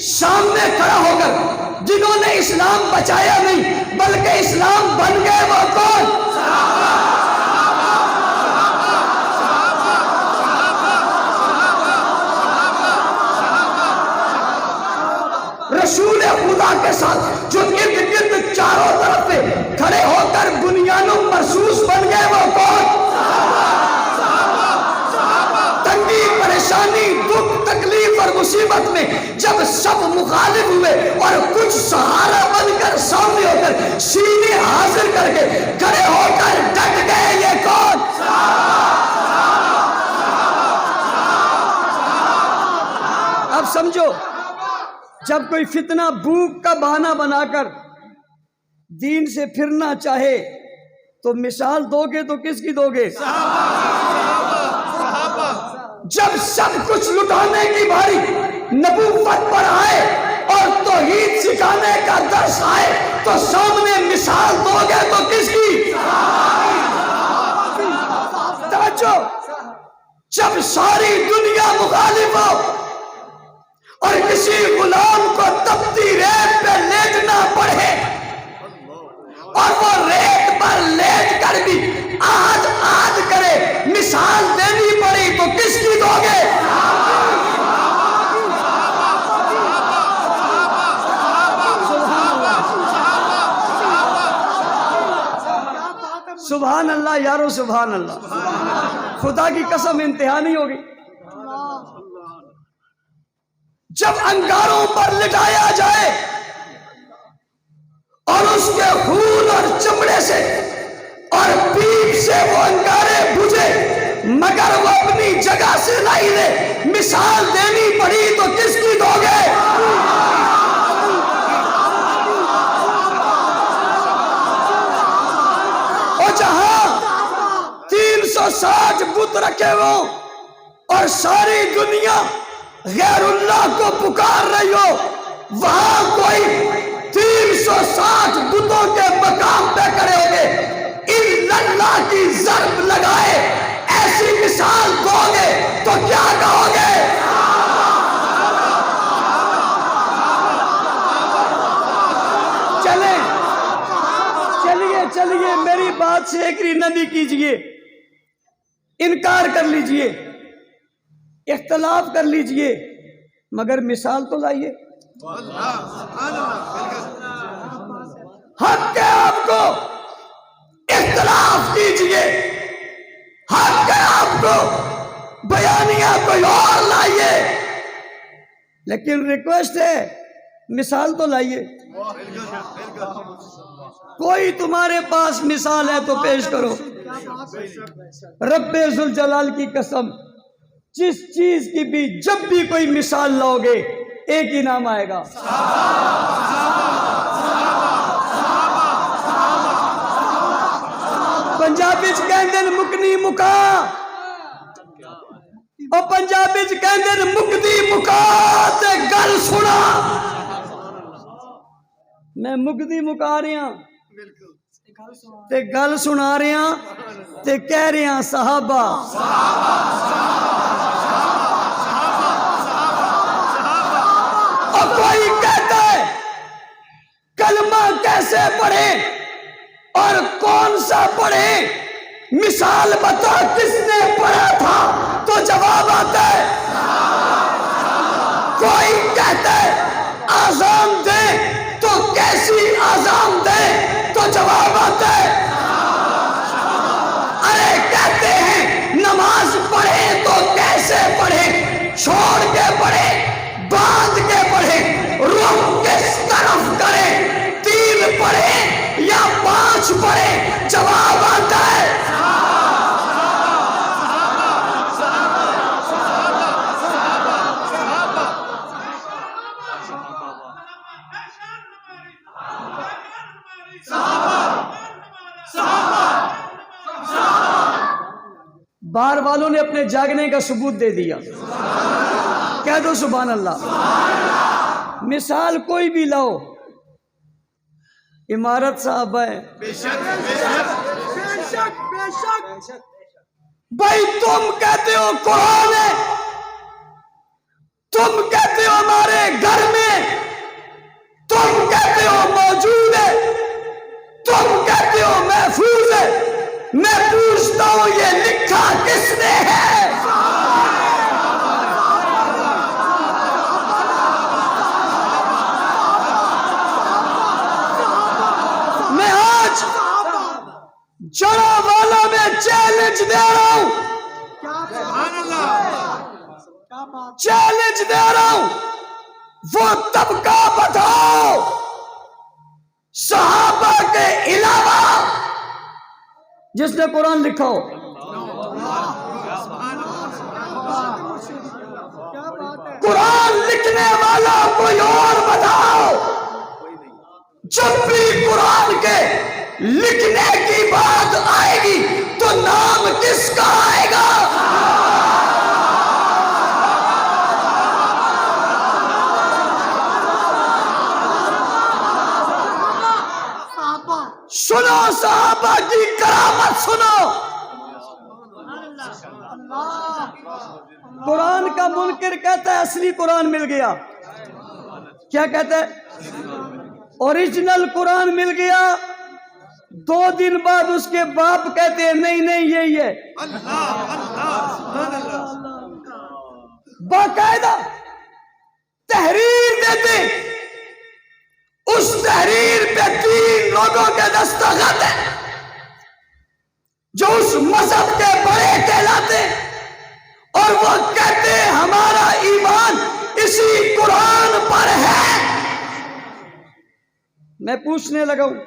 Speaker 1: سامنے کھڑا ہو کر جنہوں نے اسلام بچایا نہیں بلکہ اسلام بن گئے، وہ کون؟ رسول خدا کے ساتھ جو ارد گرد چاروں طرف پہ کھڑے ہو کر بنیانوں مرصوص بن گئے، وہ کون؟ تنگی، پریشانی، دکھ، تکلیف اور مصیبت میں جب سب مخالف ہوئے اور کچھ سہارا بن کر سامنے ہو کر سینے حاضر کر کے کھڑے ہو کر ڈٹ گئے، یہ کون؟ اب سمجھو، جب کوئی فتنہ بھوک کا بہانہ بنا کر دین سے پھرنا چاہے تو مثال دو گے تو کس کی دو گے؟ جب سب کچھ لٹانے کی باری نبوت پر آئے اور توحید سکھانے کا درس آئے تو سامنے مثال دو گے تو کس کی؟ توجہ، جب ساری دنیا مخالف ہو اور کسی غلام کو تپتی ریت پہ لیٹنا پڑے اور وہ ریت پر لیٹ کر بھی آج آج کرے، مثال دینی پڑی تو کس کی دو گے؟ سبحان اللہ یارو، سبحان اللہ. خدا کی قسم انتہا نہیں ہوگی. جب انگاروں پر لٹایا جائے اور اس کے خون اور چمڑے سے اور پیپ سے وہ انگارے بجھے مگر وہ اپنی جگہ سے نہیں لے، مثال دینی پڑی تو کس کی دو گے؟ اور جہاں 360 بت رکھے ہوں اور ساری دنیا غیر اللہ کو پکار رہی ہو، وہاں کوئی 360 بتوں کے مقام پہ کھڑے ہو گے اللہ کی ضرب لگائے، ایسی مثال دو گے تو کیا کہو گے؟ چلیے میری بات سے ایک نہ بھی کیجئے، انکار کر لیجئے، اختلاف کر لیجئے، مگر مثال تو لائیے. حق ہے آپ کو اختلاف کیجئے، حق ہے آپ کو بیانیہ کوئی اور لائیے، لیکن ریکویسٹ ہے مثال تو لائیے۔ کوئی تمہارے پاس مثال ہے تو پیش کرو۔ رب ذوالجلال کی قسم، جس چیز کی بھی جب بھی کوئی مثال لاؤ گے ایک ہی نام آئے گا، پنجابی چ کہندے نے مکنی مکا، اور پنجابی چ کہندے نے مکدی مکا تے گل سنا۔ میں مکدی مکا رہا تے گل سنا رہا تے کہہ رہا صحابہ۔ اور کوئی کہتا ہے کلمہ کیسے پڑھے اور کون سا پڑھے، مثال بتا کس نے پڑھا تھا تو جواب آتا ہے۔ کوئی کہتا ہے آزان دے تو کیسی آزان دے تو جواب آتا ہے۔ ارے کہتے ہیں نماز پڑھے تو کیسے پڑھے، چھوڑ کے پڑھے، باندھ کے پڑھے، رخ کس طرف کرے، 3 پڑھے یا 5 پڑھے، جواب آتا ہے۔ بار والوں نے اپنے جاگنے کا ثبوت دے دیا، کہہ دو سبحان اللہ۔ مثال کوئی بھی لاؤ، عمارت صاحب ہے، بھائی تم کہتے ہو قرآن ہے، تم کہتے ہو ہمارے گھر میں، تم کہتے ہو موجود ہے، تم کہتے ہو محفوظ ہے، میں پوچھتا ہوں یہ لکھا کس نے ہے؟ میں آج جڑا والا میں چیلنج دے رہا ہوں، چیلنج دے رہا ہوں، وہ طبقہ بتاؤ صحابہ کے علاوہ جس نے قرآن لکھا ہو۔ قرآن لکھنے والا کوئی اور بتاؤ۔ جب بھی قرآن کے لکھنے کی بات آئے گی تو نام کس کا آئے گا؟ سنو صحابہ کی کرامت سنو۔ قرآن کا منکر کہتا ہے اصلی قرآن مل گیا، کیا کہتا ہے؟ اوریجنل قرآن مل گیا۔ 2 دن بعد اس کے باپ کہتے ہیں نہیں نہیں یہی ہے۔ باقاعدہ تحریر دیتے، اس تحریر پہ 3 لوگوں کے دستخط ہیں جو اس مذہب کے بڑے کہلاتے، اور وہ کہتے ہیں ہمارا ایمان اسی قرآن پر ہے۔ میں پوچھنے لگا ہوں،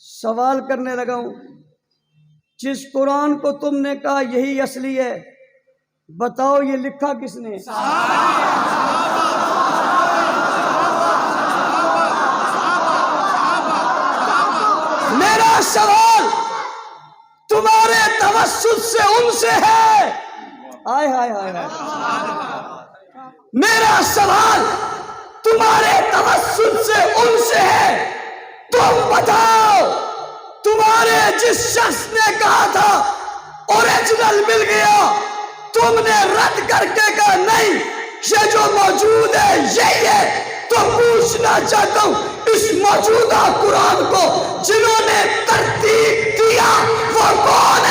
Speaker 1: سوال کرنے لگا ہوں، جس قرآن کو تم نے کہا یہی اصلی ہے، بتاؤ یہ لکھا کس نے؟ میرا سوال تمہارے توسط سے ان سے ہے، آئے ہائے ہائے ہائے، میرا سوال تمہارے توسط سے ان سے ہے۔ تم بتاؤ، تمہارے جس شخص نے کہا تھا اوریجنل مل گیا، تم نے رد کر کے کہا نہیں یہ جو موجود ہے یہی ہے، تو پوچھنا چاہتا ہوں اس موجودہ قرآن کو جنہوں نے ترتیب دیا وہ کون ہے؟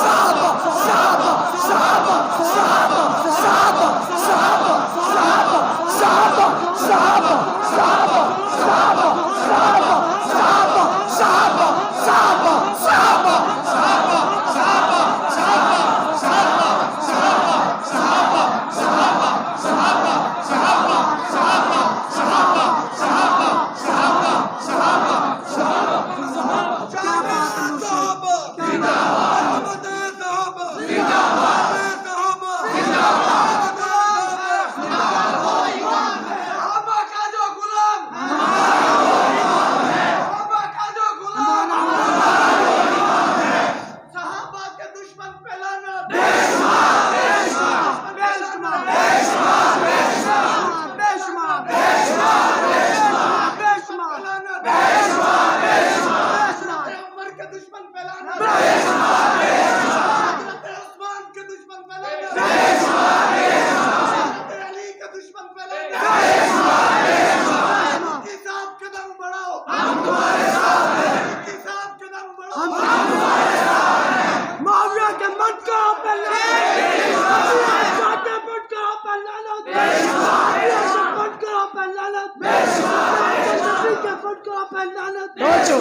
Speaker 1: توجہ،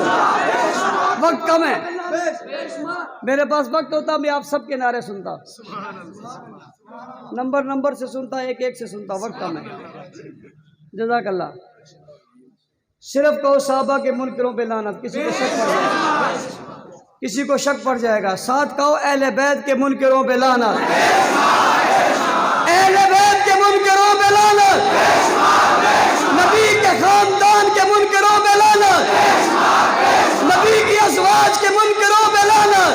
Speaker 1: وقت کم ہے، میرے پاس وقت ہوتا میں آپ سب کے نعرے سنتا، نمبر سے سنتا، ایک ایک سے سنتا، وقت کم ہے. جزاک اللہ. صرف کہو صحابہ کے منکروں پہ لعنت، کسی کو شک پڑ جائے گا، کسی کو شک پڑ جائے گا. ساتھ کہو اہل بیت کے منکروں پہ لعنت، اہل بیت کے منکروں پہ لعنت، نبی کے خاندان کے منکروں پہ لعنت، نبی کی ازواج کے منکروں پہ لعنت،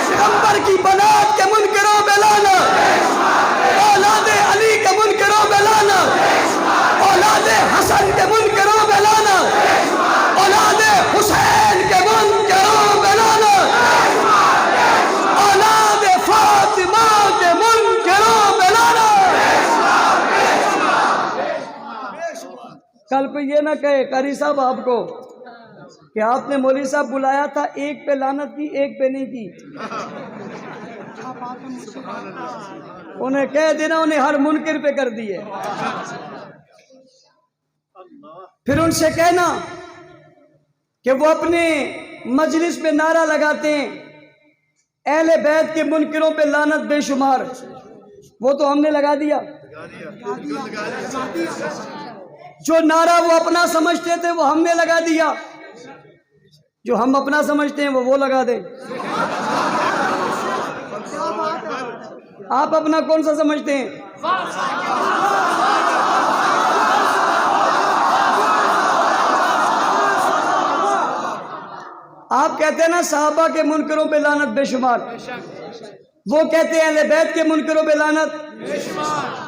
Speaker 1: پیغمبر کی بنات کے منکروں پہ لعنت، اولاد علی کے منکروں پہ لعنت، اولاد حسن کے منکروں پہ لعنت، اولاد حسین کے منکروں پہ لعنت، اولاد فاطمہ کے منکروں پہ لعنت. کل کو یہ نہ کہے قاری صاحب آپ کو کہ آپ نے مولوی صاحب بلایا تھا، ایک پہ لعنت کی، ایک پہ نہیں کی. انہیں کہہ دینا انہیں ہر منکر پہ کر دیے. پھر ان سے کہنا کہ وہ اپنے مجلس پہ نعرہ لگاتے ہیں اہل بیت کے منکروں پہ لعنت بے شمار، وہ تو ہم نے لگا دیا. جو نعرہ وہ اپنا سمجھتے تھے وہ ہم نے لگا دیا، جو ہم اپنا سمجھتے ہیں وہ لگا دیں. آپ اپنا کون سا سمجھتے ہیں؟ آپ کہتے ہیں نا صحابہ کے منکروں پہ لعنت بے شمار، وہ کہتے ہیں اہل بیت کے منکروں پہ لعنت.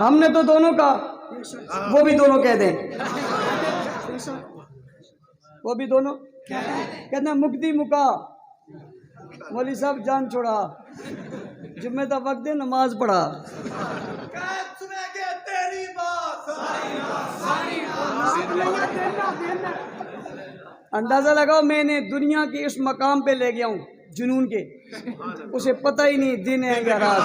Speaker 1: ہم نے تو دونوں کا، وہ بھی دونوں کہہ دیں، وہ بھی دونوں کہتے ہیں. مکتی مکا مولوی صاحب جان چھوڑا، جمعہ کا وقت ہے نماز پڑھا. اندازہ لگاؤ میں نے دنیا کے اس مقام پہ لے گیا ہوں جنون کے، اسے پتہ ہی نہیں دن ہے یا رات.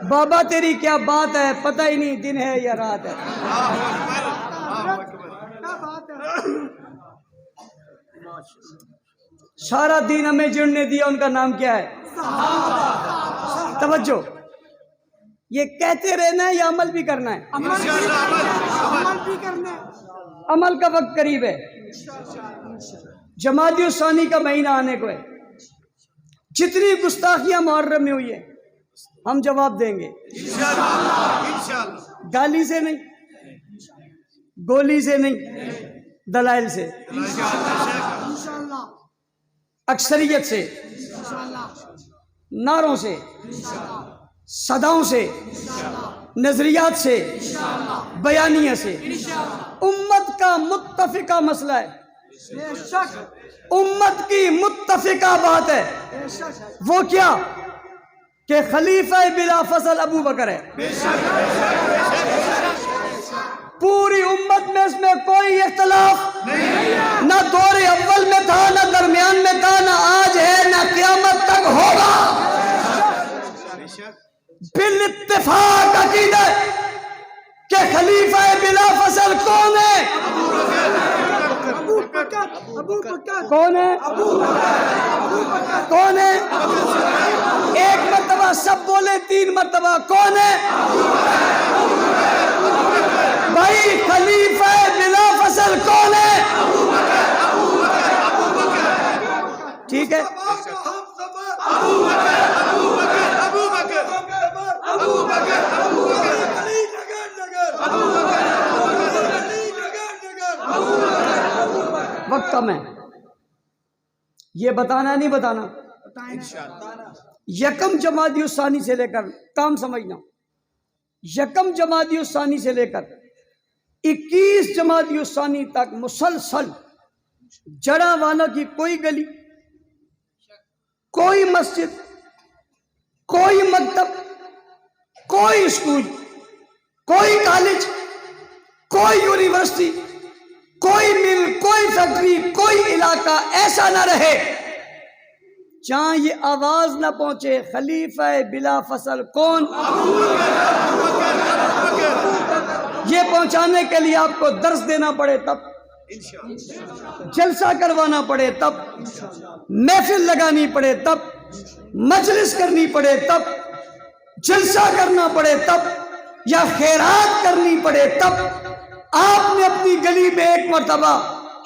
Speaker 1: بابا تیری کیا بات ہے، پتہ ہی نہیں دن ہے یا رات ہے. سارا دین ہمیں جن نے دیا، ان کا نام کیا ہے؟ توجہ، یہ کہتے رہنا ہے یا عمل بھی کرنا ہے؟ عمل کا وقت قریب ہے، جمادی الثانی کا مہینہ آنے کو ہے. جتنی گستاخیاں محرم میں ہوئی ہیں ہم جواب دیں گے، گالی سے نہیں، گولی سے نہیں، دلائل سے، اکثریت سے، نعروں سے، صداؤں سے، نظریات سے، بیانیہ سے. امت کا متفقہ مسئلہ ہے، امت کی متفقہ بات ہے. وہ کیا کہ خلیفہ بلا فصل ابو بکر ہے. پوری امت میں اس میں کوئی اختلاف نہ دور اول میں تھا، نہ درمیان میں تھا، نہ آج ہے، نہ قیامت تک ہوگا. بالاتفاق عقیدہ کہ خلیفہ بلا فصل کون ہے؟ کون ہے؟ کون ہے؟ ایک مرتبہ سب بولے، 3 مرتبہ کون ہے؟ بھائی خلیفہ بلا فصل کون ہے؟ ٹھیک ہے، وقت کم ہے، یہ بتانا نہیں بتانا. یکم جمادی الثانی سے لے کر، کام سمجھنا، یکم جمادی الثانی سے لے کر 21 جمادی الثانی تک مسلسل جڑا والا کی کوئی گلی، کوئی مسجد، کوئی مکتب، کوئی اسکول، کوئی کالج، کوئی یونیورسٹی، کوئی مل، کوئی فیکٹری، کوئی علاقہ ایسا نہ رہے جہاں یہ آواز نہ پہنچے خلیفہ بلا فصل کون؟ یہ پہنچانے کے لیے آپ کو درس دینا پڑے تب، جلسہ کروانا پڑے تب، محفل لگانی پڑے تب، مجلس کرنی پڑے تب، جلسہ کرنا پڑے تب، یا خیرات کرنی پڑے تب، آپ نے اپنی گلی میں ایک مرتبہ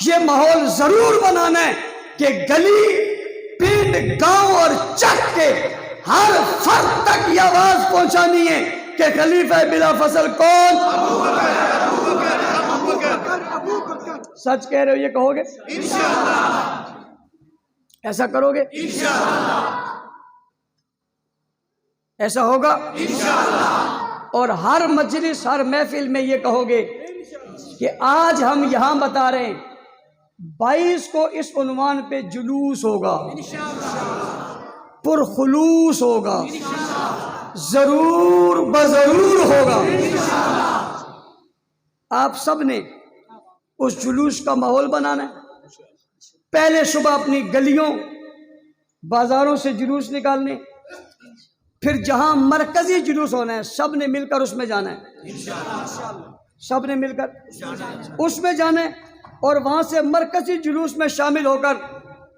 Speaker 1: یہ ماحول ضرور بنانا ہے کہ گلی، پنڈ، گاؤں اور چک کے ہر فرد تک یہ آواز پہنچانی ہے کہ خلیفہ بلا فصل کون؟ سچ کہہ رہے ہو یہ کہو گے؟ ایسا کرو گے؟ ایسا ہوگا؟ اور ہر مجلس، ہر محفل میں یہ کہو گے کہ آج ہم یہاں بتا رہے ہیں 22 کو اس عنوان پہ جلوس ہوگا، پرخلوص ہوگا، ضرور بضرور ہوگا۔ آپ سب نے اس جلوس کا ماحول بنانا ہے۔ پہلے صبح اپنی گلیوں، بازاروں سے جلوس نکالنے، پھر جہاں مرکزی جلوس ہونا ہے سب نے مل کر اس میں جانا ہے، سب نے مل کر اس میں جانا ہے، اور وہاں سے مرکزی جلوس میں شامل ہو کر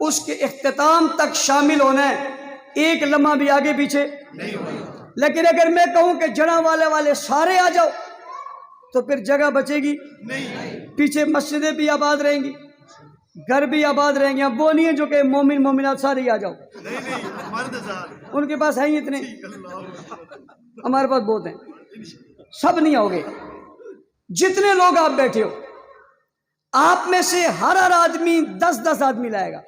Speaker 1: اس کے اختتام تک شامل ہونا ہے، ایک لمحہ بھی آگے پیچھے۔ لیکن اگر میں کہوں کہ جڑاں والے سارے آ جاؤ تو پھر جگہ بچے گی نہیں، پیچھے مسجدیں بھی آباد رہیں گی، گھر بھی آباد رہیں گے۔ اب وہ نہیں ہے جو کہ مومن مومنات سارے ہی آ جاؤ، ان کے پاس ہیں ہی اتنے، ہمارے پاس بہت ہیں، سب نہیں آؤ گے۔ جتنے لوگ آپ بیٹھے ہو آپ میں سے ہر آدمی 10 آدمی لائے گا،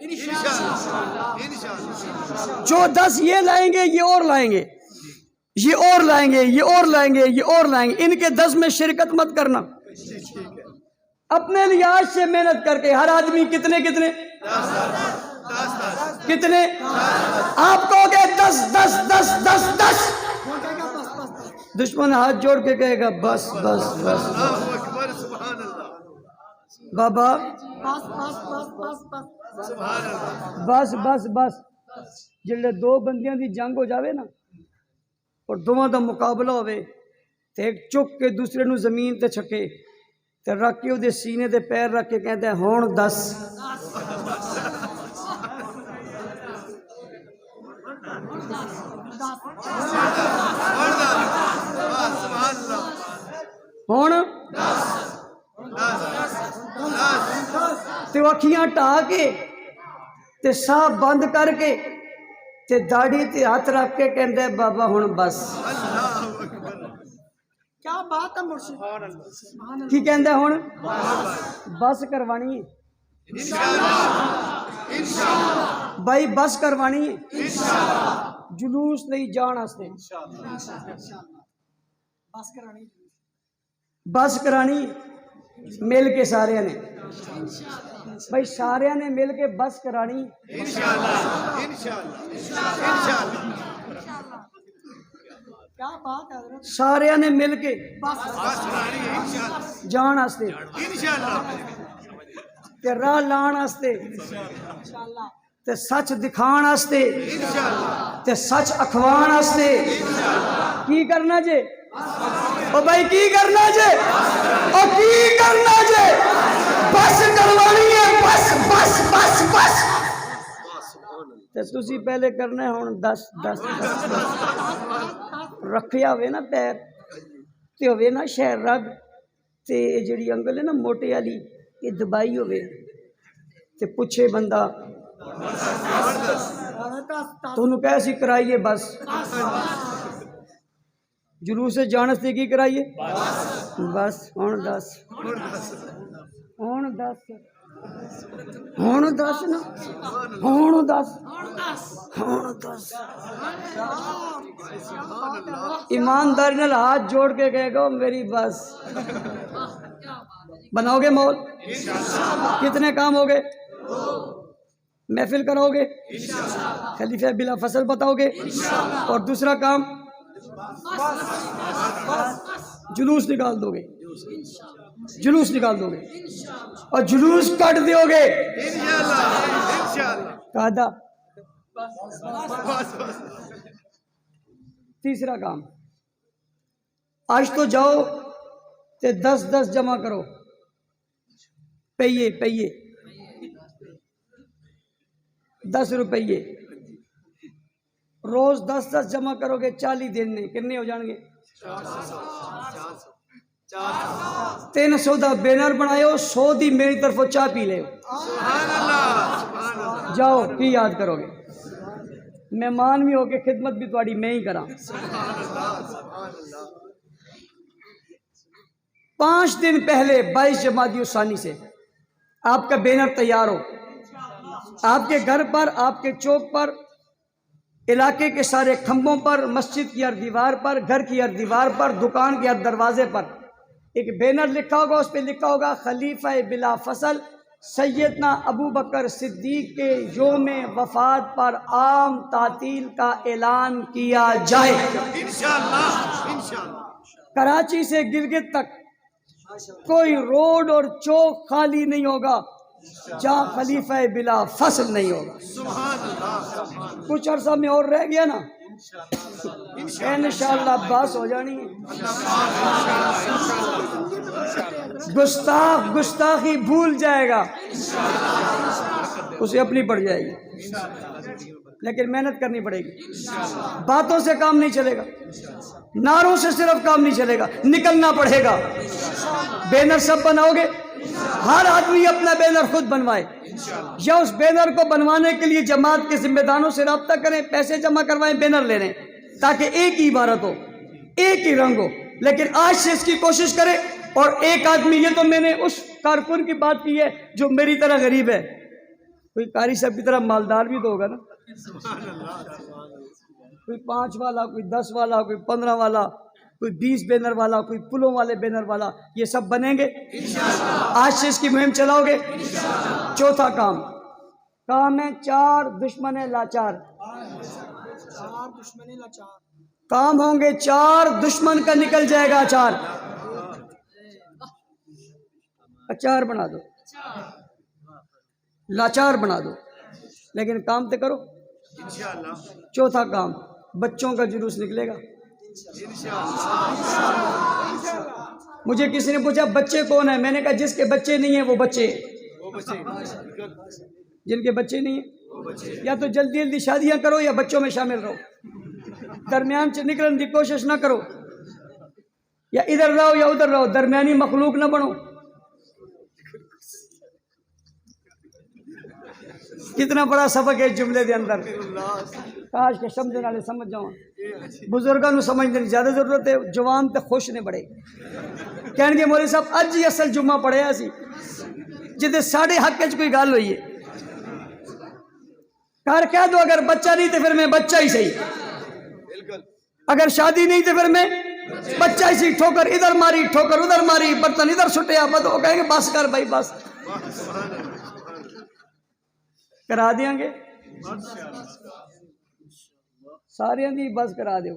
Speaker 1: جو 10 یہ لائیں گے یہ اور لائیں گے، یہ اور لائیں گے، یہ اور لائیں گے، یہ اور لائیں گے۔ ان کے 10 میں شرکت مت کرنا، اپنے لحاظ سے محنت کر کے ہر آدمی کتنے کتنے آپ کہو گے 10 دشمن ہاتھ جوڑ کے کہے گا بس بس بس بابا بس بس بس۔ جلے 2 بندیاں دی جنگ ہو جاوے نا اور دوواں دا مقابلہ ہوئے تے ایک چک کے دوسرے نو زمین تے چھکے تے رکھ کے دے سینے تے پیر رکھ کے کہتے ہیں ہون 10۔ ہون تے اکھیاں ٹا کے تے ساہ بند کر کے تے داڑھی تے ہاتھ رکھ کے کہندے ہیں بابا ہون بس۔
Speaker 4: کیا بات ہے مرشد،
Speaker 1: کی کہندے ہون بس کروانی ہے بھائی، بس کروانی ہے جلوس نہیں جان واسطے، بس کرانی مل کے سارے نے، بھائی سارے نے مل کے بس کرانی،
Speaker 4: کیا بات ہے حضرت،
Speaker 1: سارے نے مل کے جان واسطے تے راہ لان واسطے تے سچ دکھان واسطے تے سچ اخوان واسطے کی کرنا جے؟ او بھائی کی کرنا جے؟ او کی کرنا جے؟ بس کروانی ہے، بس بس بس بس۔ تے تسی پہلے کرنا ہے ہن 10 رکھیا ہوئے نا پیر تے ہوئے نا شہر رگ تے جڑی انگل ہے نا موٹے والی یہ دبائی ہوئے تے پوچھے بندہ تو انہوں کہہ سی کرائیے بس، جلوس سے جانے سے کی کرائیے بس، ہون 10 ہون 10 ہون 10 نا ہون 10 ہون 10۔ ایمانداری نال ہاتھ جوڑ کے کہے گا میری بس۔ بناؤ گے ماحول؟ کتنے کام ہو گئے؟ محفل کراؤ گے، خلیفہ بلا فصل بتاؤ گے، اور دوسرا کام جلوس نکال دو گے، جلوس نکال دو گے اور جلوس کٹ دیو گے قاعدہ۔ تیسرا کام، آج تو جاؤ تے 10 جمع کرو پہیے 10 روپیے روز 10 جمع کرو گے 40 دن میں کتنے ہو جائیں گے 300 دا بینر بنایو 100 دی میری طرف چاہ پی لے جاؤ کی یاد کرو گے مہمان بھی ہو کے خدمت بھی تواڈی میں ہی کراں 5 دن پہلے 22 جمادی الثانی سے آپ کا بینر تیار ہو آپ کے گھر پر آپ کے چوک پر علاقے کے سارے کھمبوں پر مسجد کی ہر دیوار پر گھر کی ہر دیوار پر دکان کے ہر دروازے پر ایک بینر لکھا ہوگا اس پہ لکھا ہوگا خلیفہ بلا فصل سیدنا ابو بکر صدیق کے یوم وفات پر عام تعطیل کا اعلان کیا جائے کراچی سے گلگت تک کوئی روڈ اور چوک خالی نہیں ہوگا جہاں خلیفہ بلا فصل نہیں ہوگا کچھ عرصہ میں اور رہ گیا نا انشاءاللہ عباس ہو جانی ہے گستاخی بھول جائے گا اسے اپنی پڑ جائے گی لیکن محنت کرنی پڑے گی باتوں سے کام نہیں چلے گا نعروں سے صرف کام نہیں چلے گا نکلنا پڑے گا بینر سب بناؤ گے ہر آدمی اپنا بینر خود بنوائے یا اس بینر کو بنوانے کے لیے جماعت کے ذمہ داروں سے رابطہ کریں پیسے جمع کروائیں بینر لے لیں تاکہ ایک ہی عبارت ہو ایک ہی رنگ ہو لیکن آج سے اس کی کوشش کریں اور ایک آدمی یہ تو میں نے اس کارکن کی بات کی ہے جو میری طرح غریب ہے کوئی قاری صاحب کی طرح مالدار بھی تو ہوگا نا کوئی 5 والا کوئی 10 والا کوئی 15 والا کوئی 20 بینر والا کوئی پلوں والے بینر والا یہ سب بنیں گے آج سے اس کی مہم چلاؤ گے چوتھا کام ہے 4 دشمن لاچار کام ہوں گے 4 دشمن کا نکل جائے گا اچار بنا دو لاچار بنا دو لیکن کام تو کرو چوتھا کام بچوں کا جلوس نکلے گا مجھے کسی نے پوچھا بچے کون ہیں میں نے کہا جس کے بچے نہیں ہیں وہ بچے جن کے بچے نہیں ہیں یا تو جلدی جلدی شادیاں کرو یا بچوں میں شامل رہو درمیان سے نکلنے کی کوشش نہ کرو یا ادھر رہو یا ادھر رہو درمیانی مخلوق نہ بنو کتنا بڑا سبق ہے جملے دے اندر کاش کے سمجھنے والے سمجھ جاؤں بزرگوں کو سمجھنے کی زیادہ ضرورت ہے جوان تے خوش نے بڑے کہنے گے مولوی صاحب اج ہی اصل جمعہ پڑھیا سی جدے ساڑھے حق وچ کوئی گل ہوئی ہے کر کہہ دو اگر بچہ نہیں تو پھر میں بچہ ہی صحیح اگر شادی نہیں تو پھر میں بچہ ہی صحیح ٹھوکر ادھر ماری ٹھوکر ادھر ماری برتن ادھر سٹیا وہ کہیں گے بس کر بھائی بس کرا دیاں گے سارے دی بس کرا دیو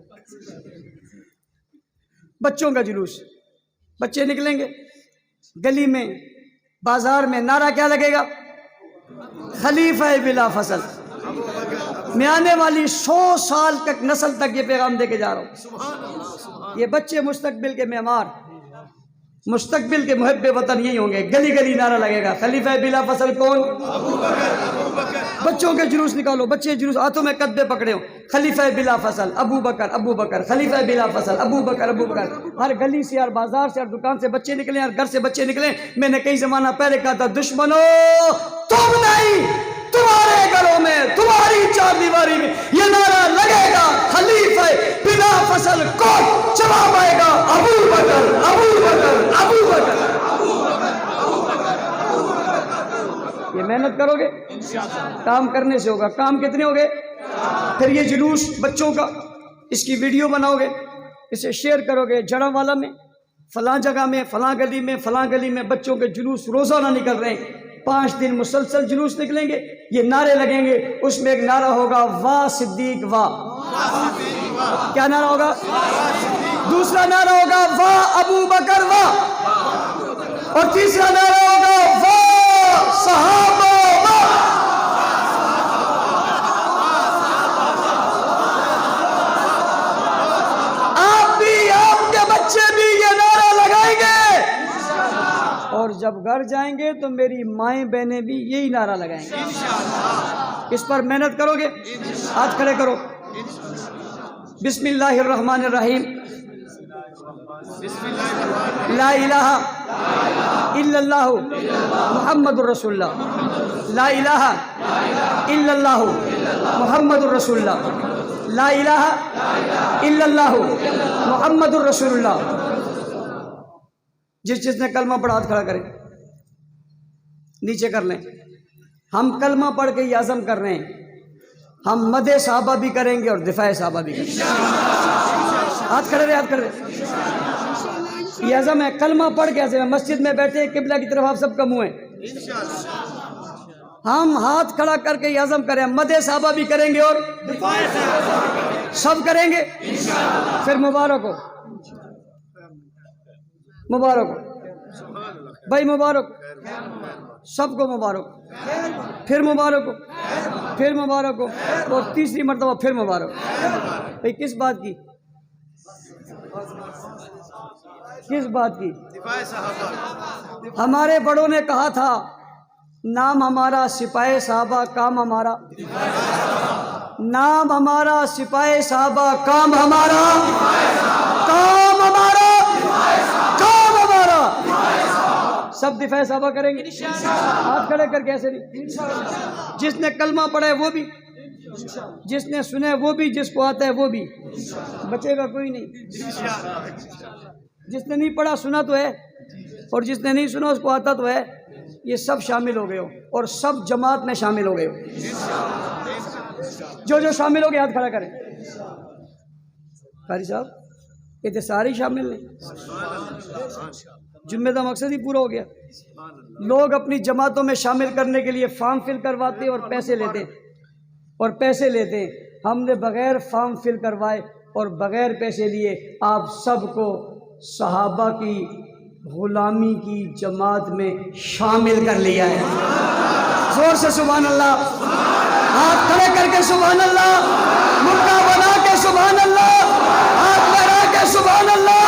Speaker 1: بچوں کا جلوس بچے نکلیں گے گلی میں بازار میں نعرہ کیا لگے گا خلیفہ بلا فصل میں آنے والی 100 سال تک نسل تک یہ پیغام دے کے جا رہا ہوں یہ بچے مستقبل کے معمار مستقبل کے محب وطن یہی ہوں گے گلی گلی نعرہ لگے گا خلیفہ بلا فصل کون بچوں کے جلوس نکالو بچے جلوس ہاتھوں میں قدے پکڑے ہو خلیفہ بلا فصل ابو بکر خلیفہ بلا فصل ابو بکر ہر گلی سے ہر بازار سے ہر دکان سے بچے نکلیں ہر گھر سے بچے نکلیں میں نے کئی زمانہ پہلے کہا تھا دشمنوں تم نہیں تمہارے گھروں میں تمہاری چار دیواری میں یہ نعرہ لگے گا خلیفہ بلا فصل کون جواب آئے گا ابو بکر یہ محنت کرو گے کام کرنے سے ہوگا کام کتنے ہوگے پھر یہ جلوس بچوں کا اس کی ویڈیو بناؤ گے اسے شیئر کرو گے جڑاں والا میں فلاں جگہ میں فلاں گلی میں بچوں کے جلوس روزانہ نکل رہے ہیں 5 دن مسلسل جلوس نکلیں گے یہ نعرے لگیں گے اس میں ایک نعرہ ہوگا واہ صدیق واہ کیا نعرہ ہوگا دوسرا نعرہ ہوگا واہ ابو بکر واہ اور تیسرا نعرہ ہوگا واہ صحابہ واہ آپ بھی آپ کے بچے بھی یہ نعرہ لگائیں گے جب گھر جائیں گے تو میری مائیں بہنیں بھی یہی نعرہ لگائیں گے. اس پر محنت کرو گے؟ ہاتھ کھڑے کرو. بسم اللہ الرحمن الرحیم. لا الہ الا اللہ محمد الرسول اللہ. لا الہ الا اللہ محمد الرسول اللہ. لا الہ الا اللہ محمد الرسول اللہ. جس نے کلمہ پڑھا ہاتھ کھڑا کرے. نیچے کر لیں. ہم کلمہ پڑھ کے یہ عزم کر رہے ہیں ہم مدح صحابہ بھی کریں گے اور دفاع صحابہ بھی کریں گے. ہاتھ کھڑے رہے, ہاتھ کھڑے رہے. یہ عزم ہے, کلمہ پڑھ کے عزم ہے. مسجد میں بیٹھے قبلہ کی طرف آپ سب کا منہ ہے. ہم ہاتھ کھڑا کر کے یہ عزم کریں مدح صحابہ بھی کریں گے اور سب کریں گے. پھر مبارک ہو, مبارک ہو بھائی, مبارک سب کو مبارک. پھر مبارک ہو, پھر مبارک ہو, اور تیسری مرتبہ پھر مبارک. بھائی کس بات کی, کس بات کی؟ ہمارے بڑوں نے کہا تھا نام ہمارا سپاہ صحابہ, کام ہمارا. نام ہمارا سپاہ صحابہ, کام ہمارا. کام ہمارا, کام ہمارا. سب دفاع صحابہ کریں گے. ہاتھ کھڑے کر کے ایسے نہیں. جس نے کلمہ پڑھا ہے وہ بھی, جس نے سنا ہے وہ بھی, جس کو آتا ہے وہ بھی. بچے گا کوئی نہیں. جس نے نہیں پڑھا سنا تو ہے, اور جس نے نہیں سنا اس کو آتا تو ہے. یہ سب شامل ہو گئے ہو اور سب جماعت میں شامل ہو گئے ہو. جو شامل ہو گئے ہاتھ کھڑا کریں. قاری صاحب یہ تو سارے شامل ہیں. جمعہ کا مقصد ہی پورا ہو گیا. لوگ اپنی جماعتوں میں شامل کرنے کے لیے فارم فل کرواتے ہیں اور پیسے لیتے ہیں, اور پیسے لیتے ہیں. ہم نے بغیر فارم فل کروائے اور بغیر پیسے لیے آپ سب کو صحابہ کی غلامی کی جماعت میں شامل کر لیا ہے. زور سے سبحان اللہ. ہاتھ کھڑے کر کے سبحان اللہ. مکہ بنا کے سبحان اللہ. ہاتھ لہرا کے سبحان اللہ.